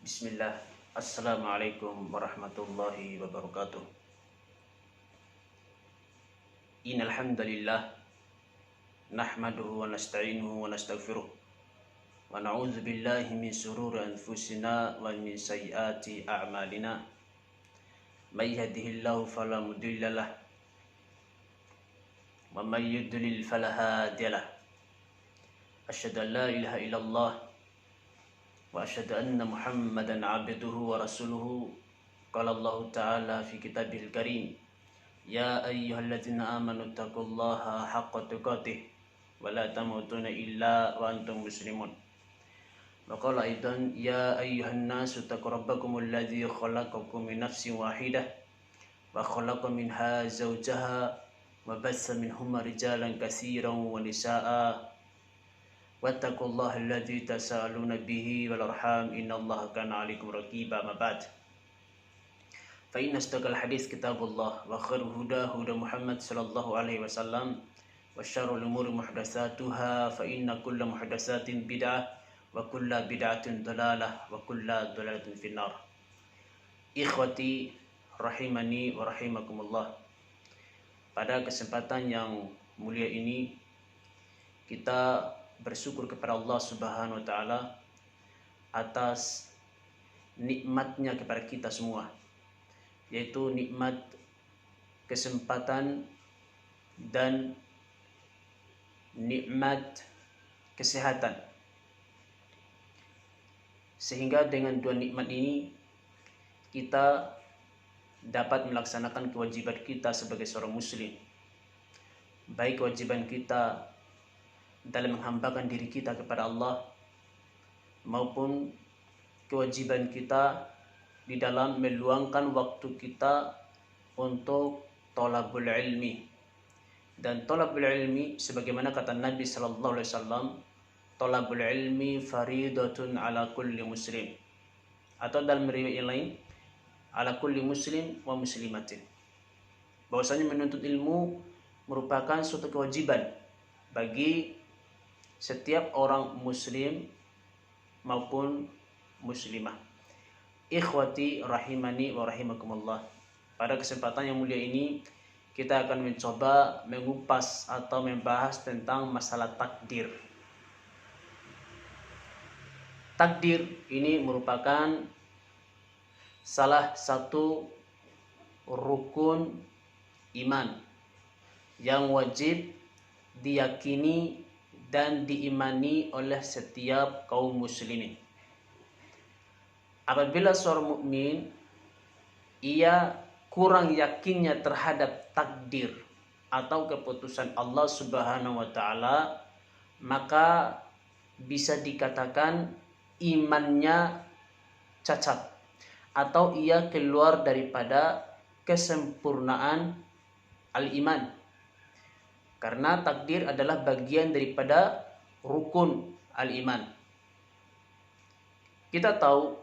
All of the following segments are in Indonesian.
Bismillah. Assalamualaikum warahmatullahi wabarakatuh. Innal hamdalillah nahmaduhu wa nasta'inuhu wa nastaghfiruh wa na'udzu billahi min shururi anfusina wa min sayyiati a'malina. May yahdihillahu fala mudhillalah wa may yudlil fala hadiyalah. Asyhadu an la ilaha illallah wa asyhadu anna Muhammadan 'abduhu wa rasuluhu. Qala Allah Ta'ala fi kitabihil karim, ya ayyuhalladzina amanu taqullaha haqqa tuqatih wa la tamutunna illa wa antum muslimun. Wa qala aidan, ya ayyuhan nasu taqu rabbakumul ladzi khalaqakum min nafsin wahidah wa khalaqa minha zawjaha wa bassa minhuma rijalan katsiran wa nisaa'a wattaqullaha alladzi tasaaluna bihi wal arham innallaha kana 'alaikum raqiba. Ma ba'd. Fa inna asdaqal hadits kitabullah wa khairul huda huda Muhammad sallallahu alaihi wasallam wa syarrul umuri muhdatsatuha fa inna kulla muhdatsatin bid'ah wa kulla bid'atin dhalalah wa kulla dhalalatin finnar. Ikhwati rahimani wa rahimakumullah. Pada kesempatan yang mulia ini kita bersyukur kepada Allah Subhanahu wa taala atas nikmatnya kepada kita semua, yaitu nikmat kesempatan dan nikmat kesehatan. Sehingga dengan dua nikmat ini kita dapat melaksanakan kewajiban kita sebagai seorang muslim, baik kewajiban kita dalam menghambakan diri kita kepada Allah maupun kewajiban kita di dalam meluangkan waktu kita untuk thalabul ilmi. Dan thalabul ilmi sebagaimana kata Nabi sallallahu alaihi wasallam, thalabul ilmi faridatun ala kulli muslim, atau dalam riwayat yang lain ala kulli muslim wa muslimatin, bahwasanya menuntut ilmu merupakan suatu kewajiban bagi setiap orang muslim maupun muslimah. Ikhwati rahimani wa rahimakumullah. Pada kesempatan yang mulia ini kita akan mencoba mengupas atau membahas tentang masalah takdir. Takdir ini merupakan salah satu rukun iman yang wajib diyakini dan diimani oleh setiap kaum muslimin. Apabila seorang mukmin ia kurang yakinnya terhadap takdir atau keputusan Allah Subhanahu wa taala, maka bisa dikatakan imannya cacat atau ia keluar daripada kesempurnaan al-iman. Karena takdir adalah bagian daripada rukun al-iman. Kita tahu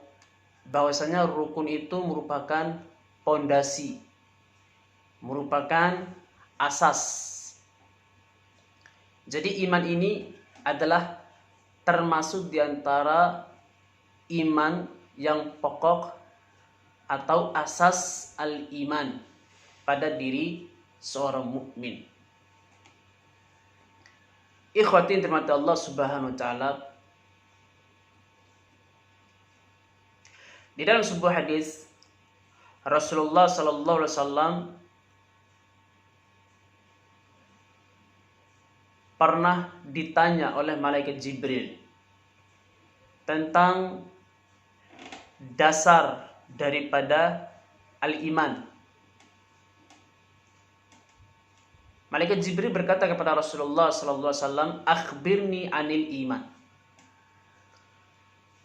bahwasanya rukun itu merupakan pondasi, merupakan asas. Jadi iman ini adalah termasuk di antara iman yang pokok atau asas al-iman pada diri seorang mukmin. Ikhwati dirahmati Allah Subhanahu wa taala, di dalam sebuah hadis Rasulullah sallallahu alaihi wasallam pernah ditanya oleh malaikat Jibril tentang dasar daripada al-iman. Malaikat Jibril berkata kepada Rasulullah sallallahu alaihi wasallam, "Akhbirni anil iman."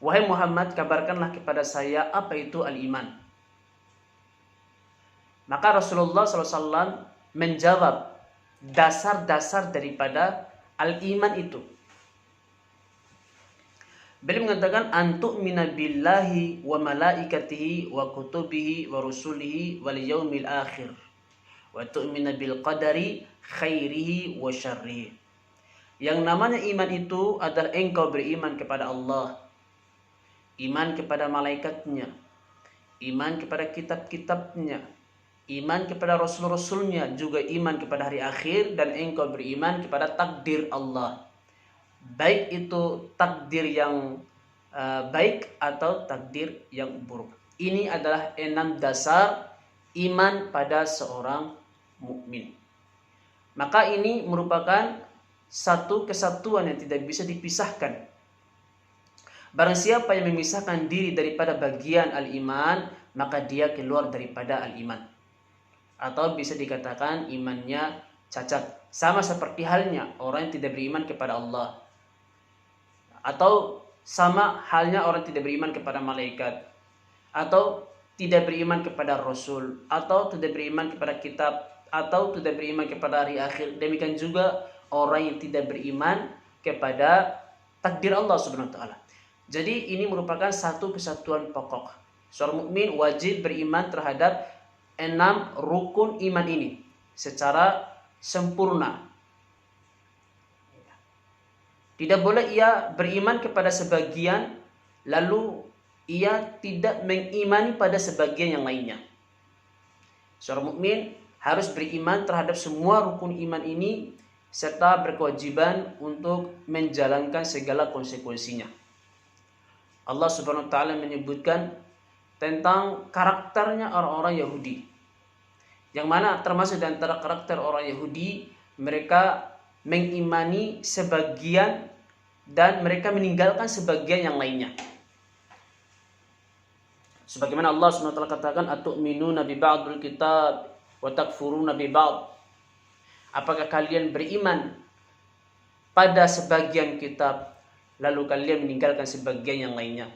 Wahai Muhammad, kabarkanlah kepada saya apa itu al-iman. Maka Rasulullah sallallahu alaihi wasallam menjawab dasar-dasar daripada al-iman itu. Beliau mengatakan, "Antu'mina billahi wa malaikatihi wa kutubihi wa rusulihi wal yaumil akhir wa tu'mina bil qadari khairihi wa syarrihi." Yang namanya iman itu adalah engkau beriman kepada Allah, iman kepada malaikatnya, iman kepada kitab-kitabnya, iman kepada rasul-rasulnya, juga iman kepada hari akhir, dan engkau beriman kepada takdir Allah. Baik itu takdir yang baik atau takdir yang buruk. Ini adalah 6 dasar iman pada seorang mukmin. Maka ini merupakan satu kesatuan yang tidak bisa dipisahkan. Barang siapa yang memisahkan diri daripada bagian al-iman, maka dia keluar daripada al-iman. Atau bisa dikatakan imannya cacat. Sama seperti halnya orang yang tidak beriman kepada Allah. Atau sama halnya orang tidak beriman kepada malaikat. Atau tidak beriman kepada Rasul. Atau tidak beriman kepada kitab. Atau tidak beriman kepada hari akhir. Demikian juga orang yang tidak beriman kepada takdir Allah Subhanahu wa taala. Jadi ini merupakan satu kesatuan pokok. Seorang mukmin wajib beriman terhadap 6 rukun iman ini secara sempurna. Tidak boleh ia beriman kepada sebagian lalu ia tidak mengimani pada sebagian yang lainnya. Seorang mukmin harus beriman terhadap semua rukun iman ini serta berkewajiban untuk menjalankan segala konsekuensinya. Allah Subhanahu wa taala menyebutkan tentang karakternya orang-orang Yahudi. Yang mana termasuk di antara karakter orang Yahudi, mereka mengimani sebagian dan mereka meninggalkan sebagian yang lainnya. Sebagaimana Allah Subhanahu wa taala katakan, "Atu'minuna bi ba'dil kitab wa takfuruna bi ba'd." Apakah kalian beriman pada sebagian kitab lalu kalian meninggalkan sebagian yang lainnya?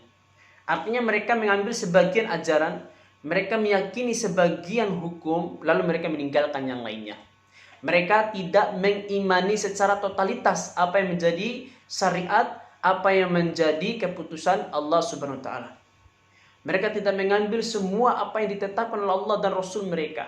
Artinya mereka mengambil sebagian ajaran, mereka meyakini sebagian hukum, lalu mereka meninggalkan yang lainnya. Mereka tidak mengimani secara totalitas apa yang menjadi syariat, apa yang menjadi keputusan Allah Subhanahu wa taala. Mereka tidak mengambil semua apa yang ditetapkan oleh Allah dan Rasul mereka.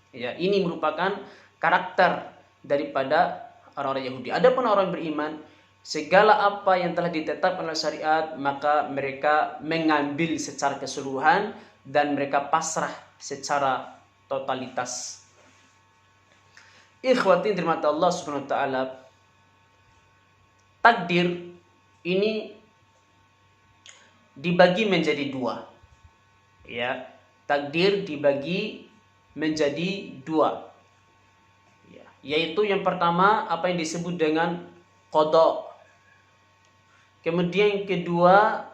Ya, ini merupakan karakter daripada orang-orang Yahudi. Adapun orang beriman, segala apa yang telah ditetapkan oleh syariat, maka mereka mengambil secara keseluruhan dan mereka pasrah secara totalitas. Ikhwati dirahmati Allah Subhanahu wa taala, takdir ini dibagi menjadi 2. Ya, takdir dibagi menjadi 2. Ya, yaitu yang pertama apa yang disebut dengan qada. Kemudian yang kedua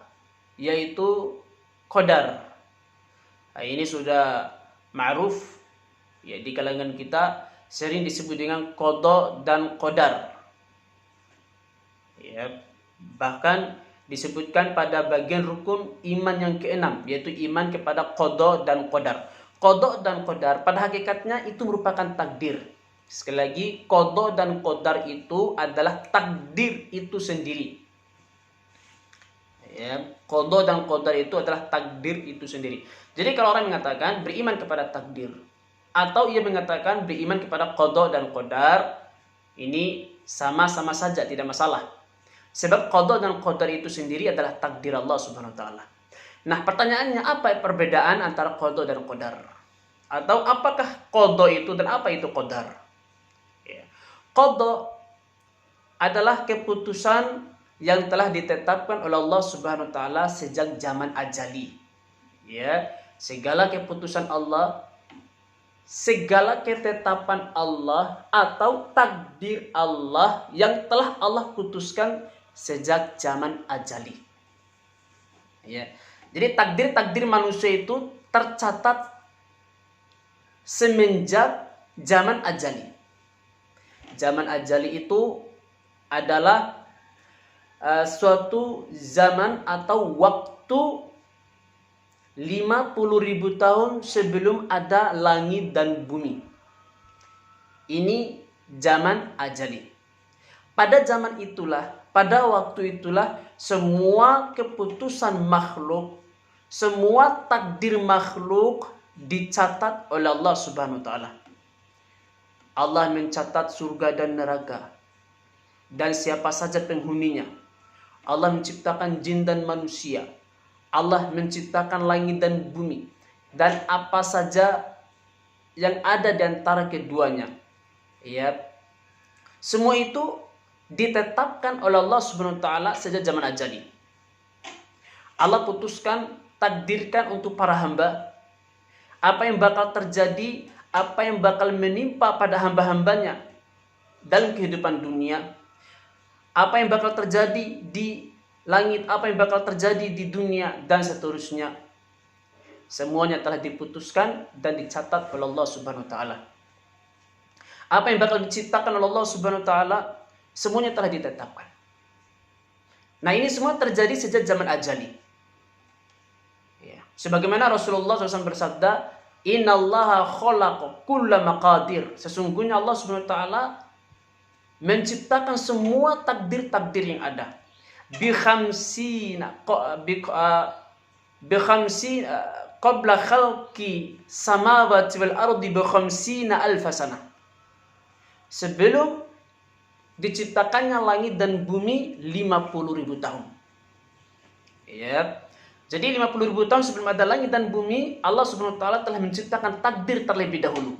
yaitu qadar. Nah, ini sudah ma'ruf ya di kalangan kita, sering disebut dengan qada dan qadar. Ya, bahkan disebutkan pada bagian rukun iman yang ke-6 yaitu iman kepada qada dan qadar. Qada dan qadar pada hakikatnya itu merupakan takdir. Sekali lagi, qada dan qadar itu adalah takdir itu sendiri. Ya, qada dan qadar itu adalah takdir itu sendiri. Jadi kalau orang mengatakan beriman kepada takdir atau ia mengatakan beriman kepada qada dan qadar, ini sama-sama saja, tidak masalah. Sebab qada dan qadar itu sendiri adalah takdir Allah Subhanahu wa taala. Nah, pertanyaannya apa perbedaan antara qada dan qadar? Atau apakah qada itu dan apa itu qadar? Ya. Qada adalah keputusan yang telah ditetapkan oleh Allah Subhanahu wa taala sejak zaman ajali. Ya, segala keputusan Allah, segala ketetapan Allah atau takdir Allah yang telah Allah putuskan sejak zaman ajali. Ya. Jadi takdir-takdir manusia itu tercatat semenjak zaman ajali. Zaman ajali itu adalah suatu zaman atau waktu 50.000 tahun sebelum ada langit dan bumi. Ini zaman ajali. Pada zaman itulah, pada waktu itulah semua keputusan makhluk, semua takdir makhluk dicatat oleh Allah Subhanahu wa taala. Allah mencatat surga dan neraka dan siapa saja penghuninya. Allah menciptakan jin dan manusia, Allah menciptakan langit dan bumi, dan apa saja yang ada di antara keduanya. Ya, semua itu ditetapkan oleh Allah Subhanahu wa taala sejak zaman ajali. Allah putuskan, takdirkan untuk para hamba apa yang bakal terjadi, apa yang bakal menimpa pada hamba-hambanya dalam kehidupan dunia, apa yang bakal terjadi di langit, apa yang bakal terjadi di dunia, dan seterusnya. Semuanya telah diputuskan dan dicatat oleh Allah Subhanahu wa taala. Apa yang bakal diciptakan oleh Allah Subhanahu wa taala, semuanya telah ditetapkan. Nah, ini semua terjadi sejak zaman ajali. Ya. Sebagaimana Rasulullah SAW bersabda, "Innallaha khalaqa kulla maqadir." Sesungguhnya Allah Subhanahu wa taala menciptakan semua takdir-takdir yang ada. Bi khamsina qabla khalqi samawati wal ardi bi khamsina alf sanah. Sebelum diciptakannya langit dan bumi 50.000 tahun. Ya. Jadi 50.000 tahun sebelum ada langit dan bumi, Allah Subhanahu wa taala telah menciptakan takdir terlebih dahulu.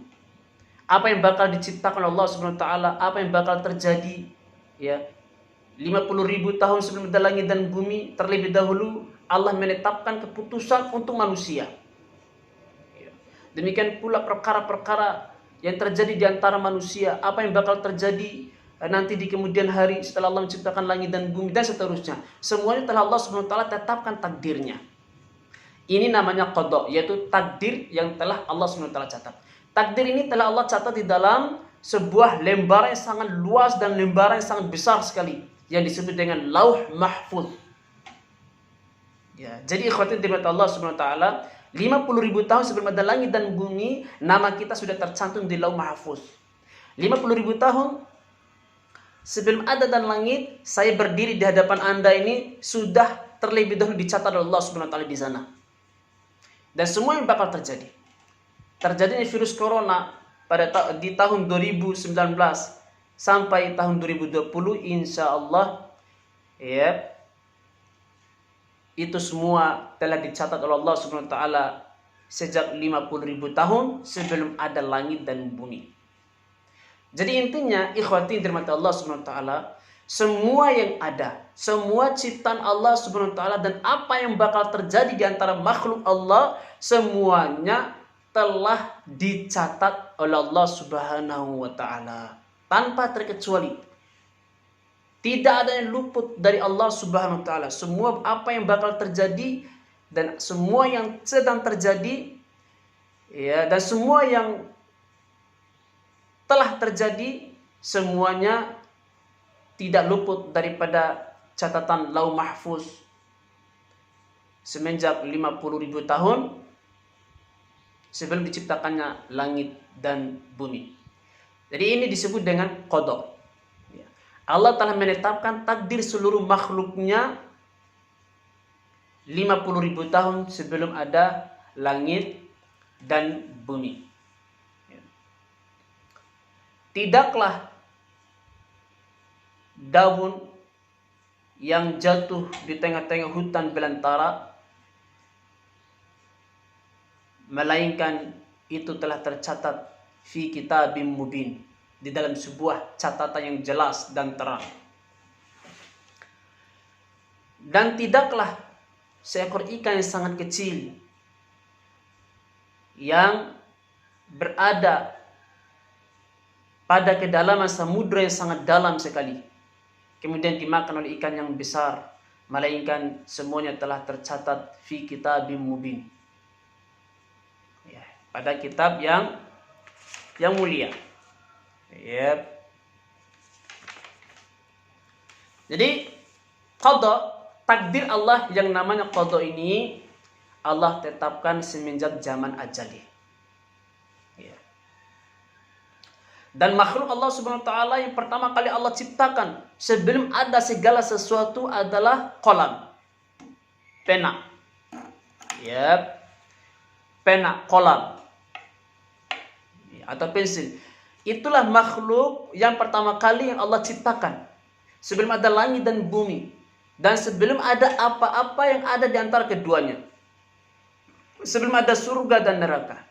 Apa yang bakal diciptakan Allah Subhanahu wa taala, apa yang bakal terjadi, ya. 50.000 tahun sebelum ada langit dan bumi, terlebih dahulu Allah menetapkan keputusan untuk manusia. Ya. Demikian pula perkara-perkara yang terjadi di antara manusia, apa yang bakal terjadi nanti di kemudian hari setelah Allah menciptakan langit dan bumi dan seterusnya. Semuanya telah Allah Subhanahu wa taala tetapkan takdirnya. Ini namanya qada, yaitu takdir yang telah Allah Subhanahu wa taala catat. Takdir ini telah Allah catat di dalam sebuah lembaran yang sangat luas dan lembaran yang sangat besar sekali yang disebut dengan Lauh Mahfuz. Ya, jadi ikhwatin dirahmati Allah Subhanahu wa taala, 50.000 tahun sebelum ada langit dan bumi, nama kita sudah tercantum di Lauh Mahfuz. 50.000 tahun sebelum ada dan langit, saya berdiri di hadapan Anda ini sudah terlebih dahulu dicatat oleh Allah Subhanahu wa taala di sana. Dan semua yang bakal terjadi. Terjadinya virus corona di tahun 2019 sampai tahun 2020, insya Allah, ya, itu semua telah dicatat oleh Allah Subhanahu wa taala sejak 50.000 tahun sebelum ada langit dan bumi. Jadi intinya, ikhwati dirahmati Allah Subhanahu wa taala, semua yang ada, semua ciptaan Allah Subhanahu wa taala dan apa yang bakal terjadi di antara makhluk Allah, semuanya telah dicatat oleh Allah Subhanahu wa taala tanpa terkecuali. Tidak ada yang luput dari Allah Subhanahu wa taala. Semua apa yang bakal terjadi dan semua yang sedang terjadi, ya, dan semua yang telah terjadi, semuanya tidak luput daripada catatan Lauh Mahfuz semenjak 50.000 tahun sebelum diciptakannya langit dan bumi. Jadi ini disebut dengan qada. Allah telah menetapkan takdir seluruh makhluknya 50.000 tahun sebelum ada langit dan bumi. Tidaklah daun yang jatuh di tengah-tengah hutan belantara, melainkan itu telah tercatat fi kitabim mubin, di dalam sebuah catatan yang jelas dan terang. Dan tidaklah seekor ikan yang sangat kecil yang berada pada kedalaman samudra yang sangat dalam sekali, kemudian dimakan oleh ikan yang besar, melainkan semuanya telah tercatat fi kitabim mubin, ya, pada kitab yang mulia. Ya. Jadi qada, takdir Allah yang namanya qada ini Allah tetapkan semenjak zaman ajali. Ya. Dan makhluk Allah Subhanahu wa taala yang pertama kali Allah ciptakan sebelum ada segala sesuatu adalah qalam, pena. Ya. Pena, qalam, atau pensil. Itulah makhluk yang pertama kali yang Allah ciptakan sebelum ada langit dan bumi. dan sebelum ada apa-apa yang ada di antara keduanya. Sebelum ada surga dan neraka.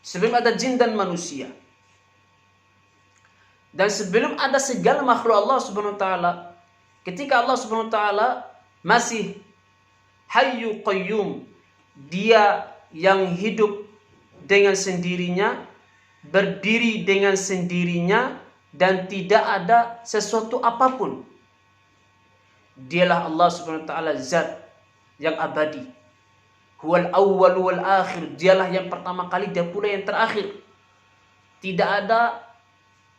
Sebelum ada jin dan manusia. Dan sebelum ada segala makhluk Allah Subhanahu wa taala, ketika Allah Subhanahu wa taala masih Hayyu Qayyum, dia yang hidup dengan sendirinya, berdiri dengan sendirinya, dan tidak ada sesuatu apapun. Dialah Allah Subhanahu wa taala zat yang abadi. Huwal awwal wal akhir, dialah yang pertama kali, dia pula yang terakhir. Tidak ada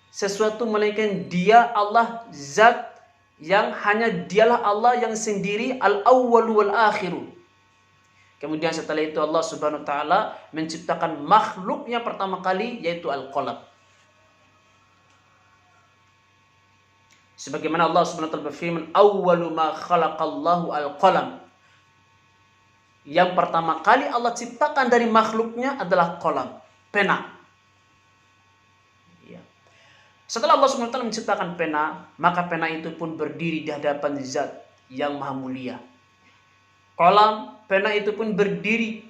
sesuatu melainkan dia Allah zat yang hanya dialah Allah yang sendiri, al-awwal wal akhir. Kemudian setelah itu Allah Subhanahu wa taala menciptakan makhluknya pertama kali, yaitu al-qalam. Sebagaimana Allah Subhanahu wa taala berfirman, awwalu ma khalaqallahu al-qalam. Yang pertama kali Allah ciptakan dari makhluknya adalah qalam, pena. Ya. Setelah Allah Subhanahu wa taala menciptakan pena, maka pena itu pun berdiri di hadapan zat yang maha mulia. Qalam, pena itu pun berdiri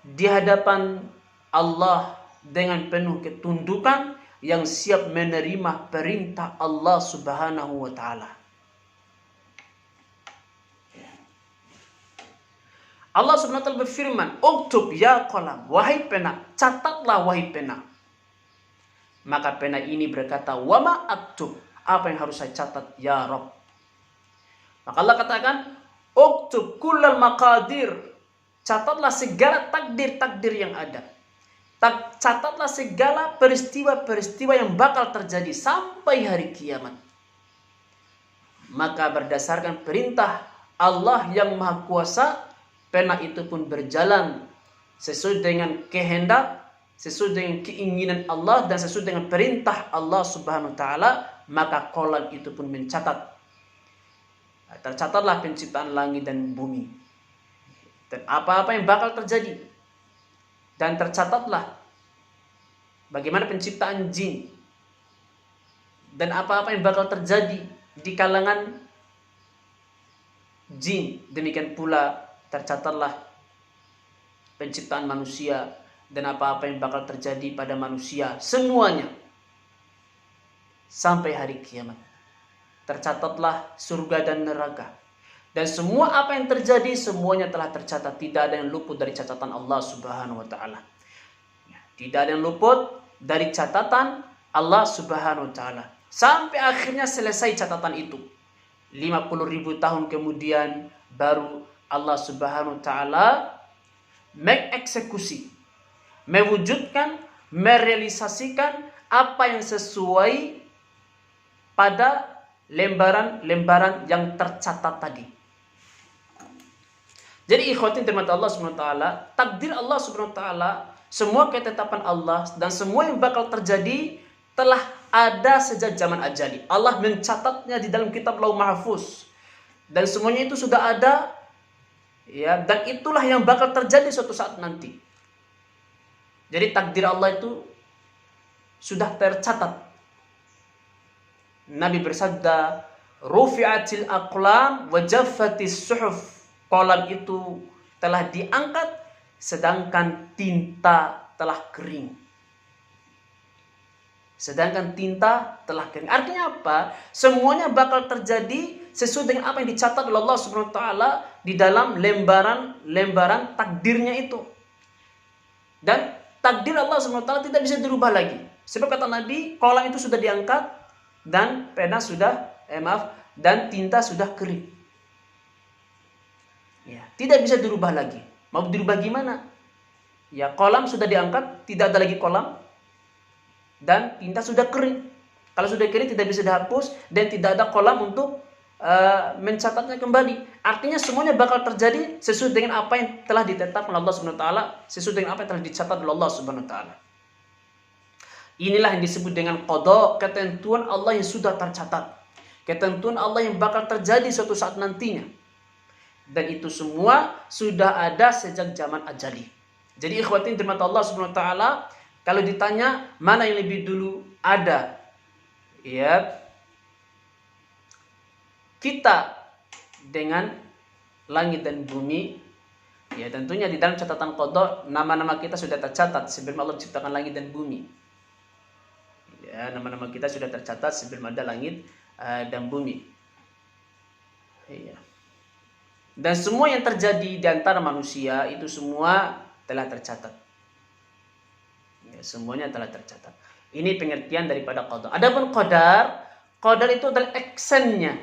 di hadapan Allah dengan penuh ketundukan, yang siap menerima perintah Allah Subhanahu wa taala. Allah Subhanahu wa taala berfirman, "Uktub ya qalam," wahai pena, catatlah wahai pena. Maka pena ini berkata, "Wa ma aktub," apa yang harus saya catat ya Rabb? Maka Allah katakan, "Uktub kullal maqadir," catatlah segala takdir-takdir yang ada. Catatlah segala peristiwa-peristiwa yang bakal terjadi sampai hari kiamat. Maka berdasarkan perintah Allah yang Maha Kuasa, pena itu pun berjalan sesuai dengan kehendak, sesuai dengan keinginan Allah, dan sesuai dengan perintah Allah Subhanahu wa taala. Maka qalam itu pun mencatat. Tercatatlah penciptaan langit dan bumi, dan apa-apa yang bakal terjadi. Dan tercatatlah bagaimana penciptaan jin, dan apa-apa yang bakal terjadi di kalangan jin. Demikian pula tercatatlah penciptaan manusia dan apa-apa yang bakal terjadi pada manusia, semuanya sampai hari kiamat. Tercatatlah surga dan neraka, dan semua apa yang terjadi semuanya telah tercatat. Tidak ada yang luput dari catatan Allah Subhanahu wa taala. Tidak ada yang luput dari catatan Allah Subhanahu wa taala. Sampai akhirnya selesai catatan itu. 50.000 tahun kemudian baru Allah Subhanahu wa taala mengeksekusi, mewujudkan, merealisasikan apa yang sesuai pada lembaran-lembaran yang tercatat tadi. Jadi ikhwatin dirahmati Allah Subhanahu wa taala, takdir Allah Subhanahu wa taala, semua ketetapan Allah dan semua yang bakal terjadi telah ada sejak zaman ajali. Allah mencatatnya di dalam kitab Lauh Mahfuz. Dan semuanya itu sudah ada, ya, dan itulah yang bakal terjadi suatu saat nanti. Jadi takdir Allah itu sudah tercatat. Nabi bersabda, "Rufi'atil aqlam wa jaffatis suhuf." Qalam itu telah diangkat sedangkan tinta telah kering. Sedangkan tinta telah kering. Artinya apa? Semuanya bakal terjadi sesuai dengan apa yang dicatat oleh Allah Subhanahu wa taala di dalam lembaran takdirnya itu. Dan takdir Allah Subhanahu wa taala tidak bisa dirubah lagi. Sebab kata Nabi, qalam itu sudah diangkat dan pena dan tinta sudah kering. Ya, tidak bisa dirubah lagi. Mau dirubah gimana? Ya, qalam sudah diangkat, tidak ada lagi qalam, dan tinta sudah kering. Kalau sudah kering tidak bisa dihapus dan tidak ada qalam untuk mencatatnya kembali. Artinya semuanya bakal terjadi sesuai dengan apa yang telah ditetapkan oleh Allah Subhanahu wa taala, sesuai dengan apa yang telah dicatat oleh Allah Subhanahu wa taala. Inilah yang disebut dengan qada, ketentuan Allah yang sudah tercatat. Ketentuan Allah yang bakal terjadi suatu saat nantinya. Dan itu semua sudah ada sejak zaman ajali. Jadi ikhwatin dirahmati Allah Subhanahu wa taala, kalau ditanya mana yang lebih dulu ada, ya, kita dengan langit dan bumi, ya tentunya di dalam catatan qada nama-nama kita sudah tercatat sebelum Allah menciptakan langit dan bumi. Ya, nama-nama kita sudah tercatat sebelum ada langit dan bumi. Ya. Dan semua yang terjadi di antara manusia itu semua telah tercatat. Ya, semuanya telah tercatat. Ini pengertian daripada qada. Adapun qadar itu adalah actionnya.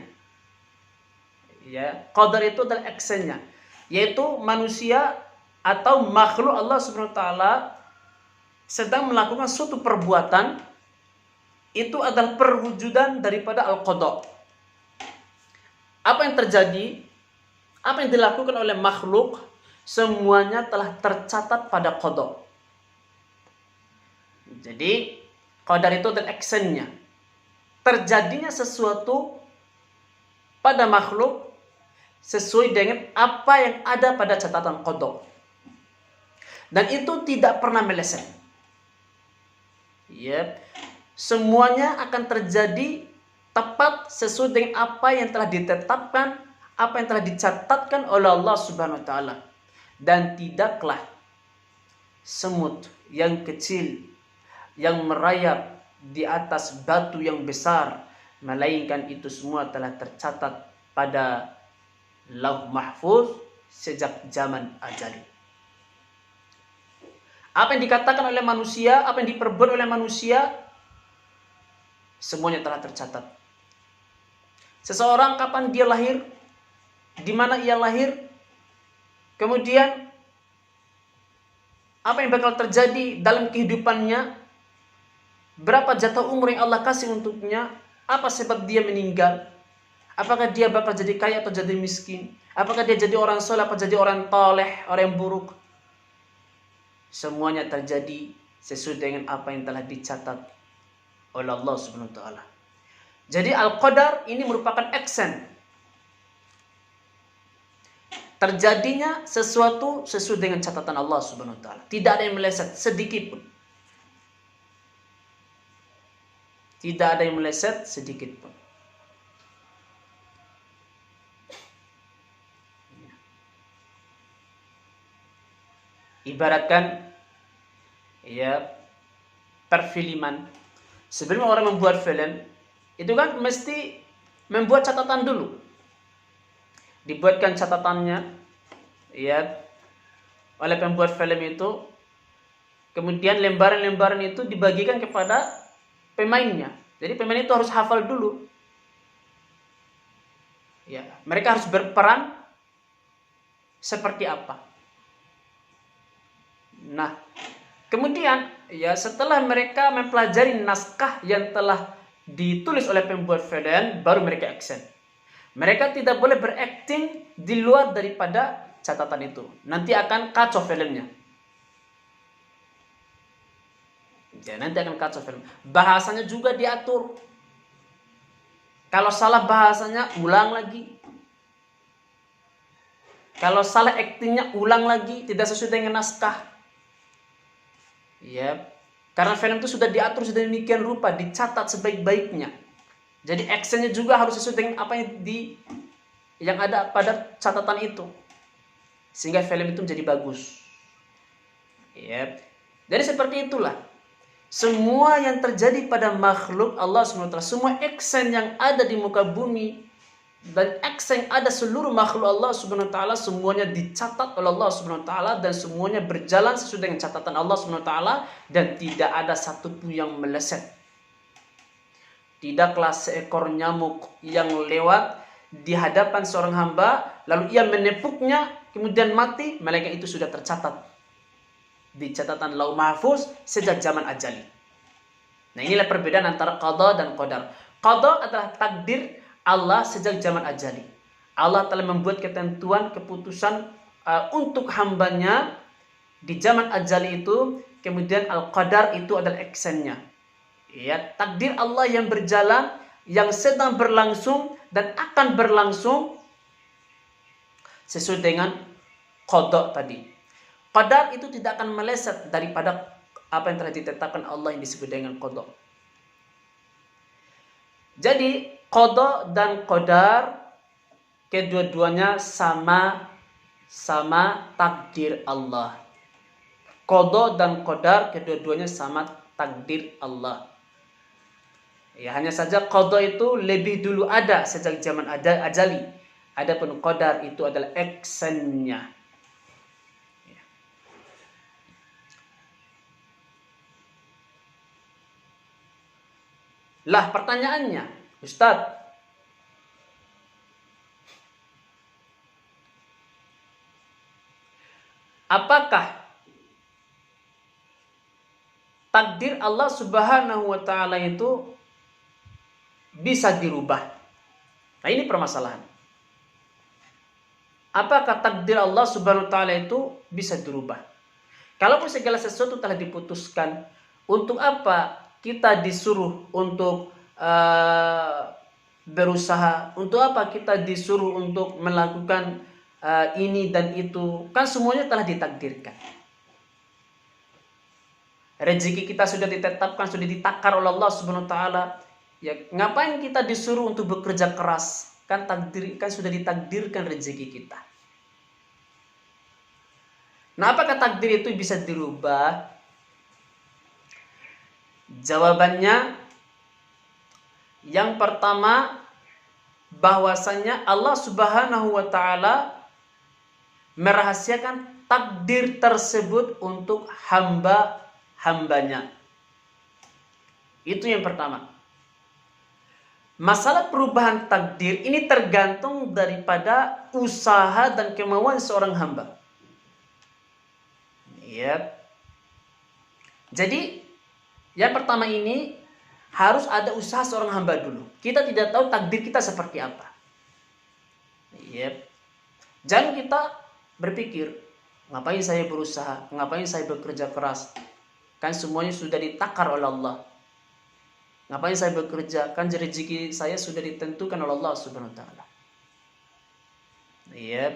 Ya, qadar itu adalah actionnya, yaitu manusia atau makhluk Allah Subhanahu wa taala sedang melakukan suatu perbuatan, itu adalah perwujudan daripada al-qada. Apa yang terjadi, apa yang dilakukan oleh makhluk, semuanya telah tercatat pada qada. Jadi qadar itu adalah actionnya. Terjadinya sesuatu pada makhluk sesuai dengan apa yang ada pada catatan qada. Dan itu tidak pernah meleset. Ya, semuanya akan terjadi tepat sesuai dengan apa yang telah ditetapkan, apa yang telah dicatatkan oleh Allah Subhanahu wa taala. Dan tidaklah semut yang kecil yang merayap di atas batu yang besar, melainkan itu semua telah tercatat pada Lauh Mahfuz sejak zaman azali. Apa yang dikatakan oleh manusia, apa yang diperbuat oleh manusia, semuanya telah tercatat. Seseorang kapan dia lahir, di mana ia lahir, kemudian apa yang bakal terjadi dalam kehidupannya, berapa jatah umur yang Allah kasih untuknya, apa sebab dia meninggal, apakah dia bakal jadi kaya atau jadi miskin, apakah dia jadi orang soleh atau jadi orang toleh, orang yang buruk. Semuanya terjadi sesuai dengan apa yang telah dicatat oleh Allah Subhanahu wa taala. Jadi al-qadar ini merupakan action. Terjadinya sesuatu sesuai dengan catatan Allah Subhanahu wa taala. Tidak ada yang meleset sedikit pun. Tidak ada yang meleset sedikit pun. Ibaratkan ya perfilman. Sebelum orang membuat film, itu kan mesti membuat catatan dulu. Dibuatkan catatannya ya oleh pembuat film itu. Kemudian lembaran-lembaran itu dibagikan kepada pemainnya. Jadi pemain itu harus hafal dulu. Ya, mereka harus berperan seperti apa. Nah, kemudian ya setelah mereka mempelajari naskah yang telah ditulis oleh pembuat film, baru mereka action. Mereka tidak boleh berakting di luar daripada catatan itu. Nanti akan kacau filmnya. Ya, nanti akan kacau film. Bahasanya juga diatur. Kalau salah bahasanya, ulang lagi. Kalau salah aktingnya, ulang lagi. Tidak sesuai dengan naskah. Ya, karena film itu sudah diatur sudah demikian rupa, dicatat sebaik-baiknya. Jadi actionnya juga harus sesuai dengan apa yang ada pada catatan itu, sehingga film itu menjadi bagus. Ya, jadi seperti itulah semua yang terjadi pada makhluk Allah SWT, semua action yang ada di muka bumi dan action yang ada seluruh makhluk Allah Subhanahu wa taala, semuanya dicatat oleh Allah Subhanahu wa taala dan semuanya berjalan sesuai dengan catatan Allah Subhanahu wa taala dan tidak ada satupun yang meleset. Tidaklah seekor nyamuk yang lewat di hadapan seorang hamba lalu ia menepuknya kemudian mati, malaikat itu sudah tercatat di catatan Lauh Mahfuz sejak zaman ajali. Nah, inilah perbedaan antara qada dan qadar. Qada adalah takdir Allah sejak zaman ajali. Allah telah membuat ketentuan, keputusan untuk hambanya di zaman ajali itu. Kemudian al-qadar itu adalah actionnya. Ya, takdir Allah yang berjalan, yang sedang berlangsung dan akan berlangsung sesuai dengan qada tadi. Qadar itu tidak akan meleset daripada apa yang telah ditetapkan Allah yang disebut dengan qada. Jadi qada dan qadar kedua-duanya sama takdir Allah. Qada dan qadar kedua-duanya sama takdir Allah. Ya, hanya saja qada itu lebih dulu ada sejak zaman ajali. Adapun qadar itu adalah actionnya. Lah pertanyaannya, Ustadz, apakah takdir Allah Subhanahu wa taala itu bisa dirubah? Nah, ini permasalahan. Apakah takdir Allah Subhanahu wa taala itu bisa dirubah? Kalaupun segala sesuatu telah diputuskan, untuk apa kita disuruh untuk berusaha? Untuk apa kita disuruh untuk melakukan ini dan itu? Kan semuanya telah ditakdirkan. Rezeki kita sudah ditetapkan, sudah ditakar oleh Allah Subhanahu wa taala. Ya, ngapain kita disuruh untuk bekerja keras? Kan sudah ditakdirkan rezeki kita. Nah, apakah takdir itu bisa dirubah? Jawabannya yang pertama, bahwasanya Allah Subhanahu wa taala merahasiakan takdir tersebut untuk hambanya. Itu yang pertama. Masalah perubahan takdir ini tergantung daripada usaha dan kemauan seorang hamba. Ya. Jadi yang pertama ini harus ada usaha seorang hamba dulu. Kita tidak tahu takdir kita seperti apa. Yep. Jangan kita berpikir, ngapain saya berusaha, ngapain saya bekerja keras. Kan semuanya sudah ditakar oleh Allah. Ngapain saya bekerja, kan rezeki saya sudah ditentukan oleh Allah Subhanahu wa taala. Yep.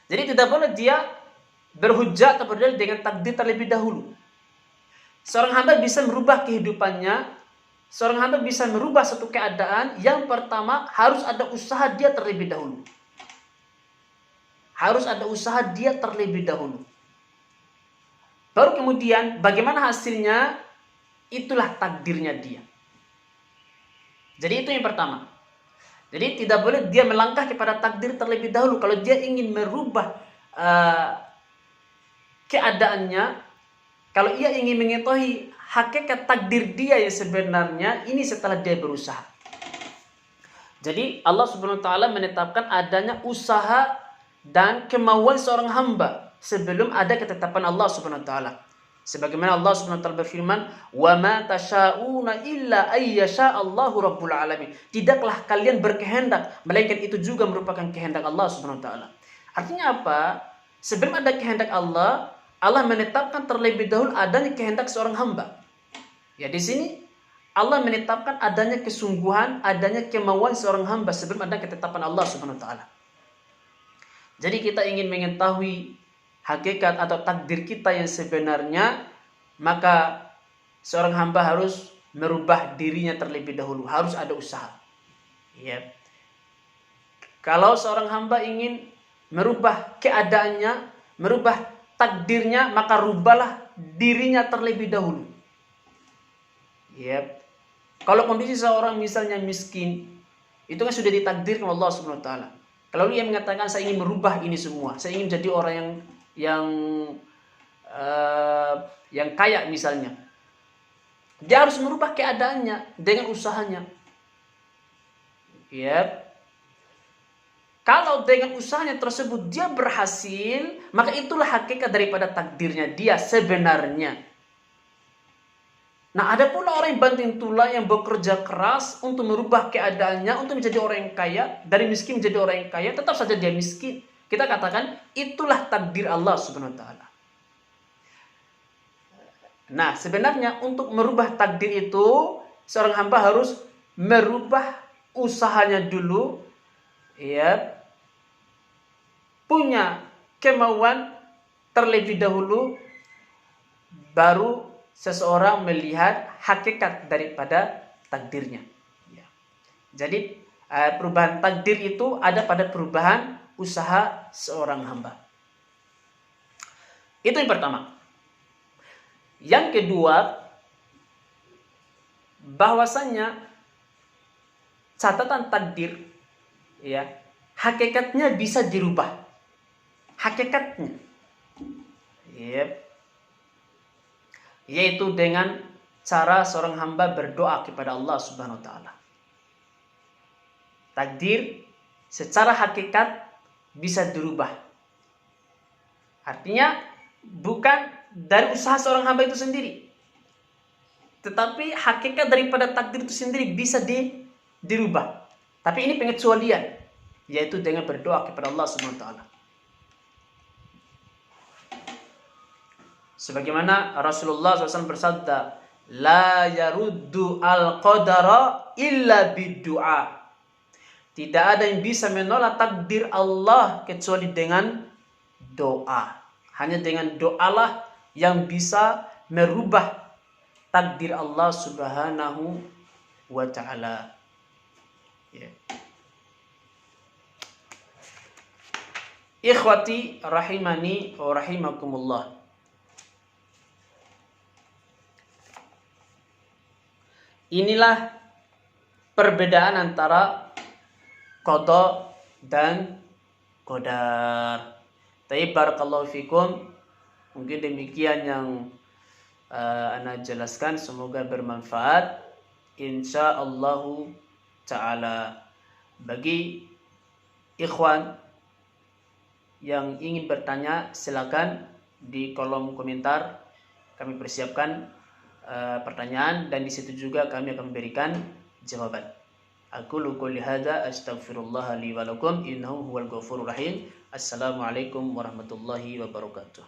Jadi tidak boleh dia berhujjah atau berdalil dengan takdir terlebih dahulu. Seorang hamba bisa merubah kehidupannya, seorang hamba bisa merubah satu keadaan. Yang pertama, harus ada usaha dia terlebih dahulu. Harus ada usaha dia terlebih dahulu. Baru kemudian bagaimana hasilnya, itulah takdirnya dia. Jadi itu yang pertama. Jadi tidak boleh dia melangkah kepada takdir terlebih dahulu. Kalau dia ingin merubah keadaannya, kalau ia ingin mengetahui hakikat takdir dia yang sebenarnya, ini setelah dia berusaha. Jadi Allah Subhanahu wa taala menetapkan adanya usaha dan kemauan seorang hamba sebelum ada ketetapan Allah Subhanahu wa taala. Sebagaimana Allah Subhanahu wa taala berfirman, "Wa ma tasyauna illa ayyasha Allahu rabbul alamin." Tidaklah kalian berkehendak melainkan itu juga merupakan kehendak Allah Subhanahu wa taala. Artinya apa? Sebelum ada kehendak Allah, Allah menetapkan terlebih dahulu adanya kehendak seorang hamba. Ya, di sini Allah menetapkan adanya kesungguhan, adanya kemauan seorang hamba sebelum ada ketetapan Allah Subhanahu wa taala. Jadi kita ingin mengetahui hakikat atau takdir kita yang sebenarnya, maka seorang hamba harus merubah dirinya terlebih dahulu, harus ada usaha. Ya. Kalau seorang hamba ingin merubah keadaannya, merubah takdirnya, maka rubahlah dirinya terlebih dahulu. Yep. Kalau kondisi seorang misalnya miskin, itu kan sudah ditakdirkan Allah Subhanahu wa taala. Kalau dia mengatakan saya ingin merubah ini semua, saya ingin jadi orang yang kaya misalnya, dia harus merubah keadaannya dengan usahanya. Yep. Kalau dengan usahanya tersebut dia berhasil, maka itulah hakikat daripada takdirnya dia sebenarnya. Nah, ada pula orang yang banting tulang, yang bekerja keras untuk merubah keadaannya, untuk menjadi orang yang kaya, dari miskin menjadi orang yang kaya, tetap saja dia miskin. Kita katakan itulah takdir Allah Subhanahu wa taala. Nah, sebenarnya untuk merubah takdir itu, seorang hamba harus merubah usahanya dulu, ya. Punya kemauan terlebih dahulu, baru seseorang melihat hakikat daripada takdirnya. Ya. Jadi Perubahan takdir itu ada pada perubahan usaha seorang hamba. Itu yang pertama. Yang kedua, bahwasannya catatan takdir, ya, hakikatnya bisa dirubah. Hakikatnya, ya, yaitu dengan cara seorang hamba berdoa kepada Allah Subhanahu wa taala. Takdir secara hakikat bisa dirubah. Artinya bukan dari usaha seorang hamba itu sendiri, tetapi hakikat daripada takdir itu sendiri bisa dirubah. Tapi ini pengecualian, yaitu dengan berdoa kepada Allah Subhanahu wa taala. Sebagaimana Rasulullah SAW bersabda, la yaruddu al-qadara illa bid-du'a. Tidak ada yang bisa menolak takdir Allah kecuali dengan doa. Hanya dengan doalah yang bisa merubah takdir Allah Subhanahu wa ta'ala. Ya. Ikhwati rahimani wa rahimakumullah. Inilah perbedaan antara qada dan qadar. Tapi barakallahu fikum, mungkin demikian yang ana jelaskan, semoga bermanfaat insyaallah taala. Bagi ikhwan yang ingin bertanya, silakan di kolom komentar, kami persiapkan pertanyaan dan di situ juga kami akan memberikan jawaban. Aqulu qouli hadza astaghfirullah li wa lakum innahu huwal ghafurur rahim. Assalamualaikum warahmatullahi wabarakatuh.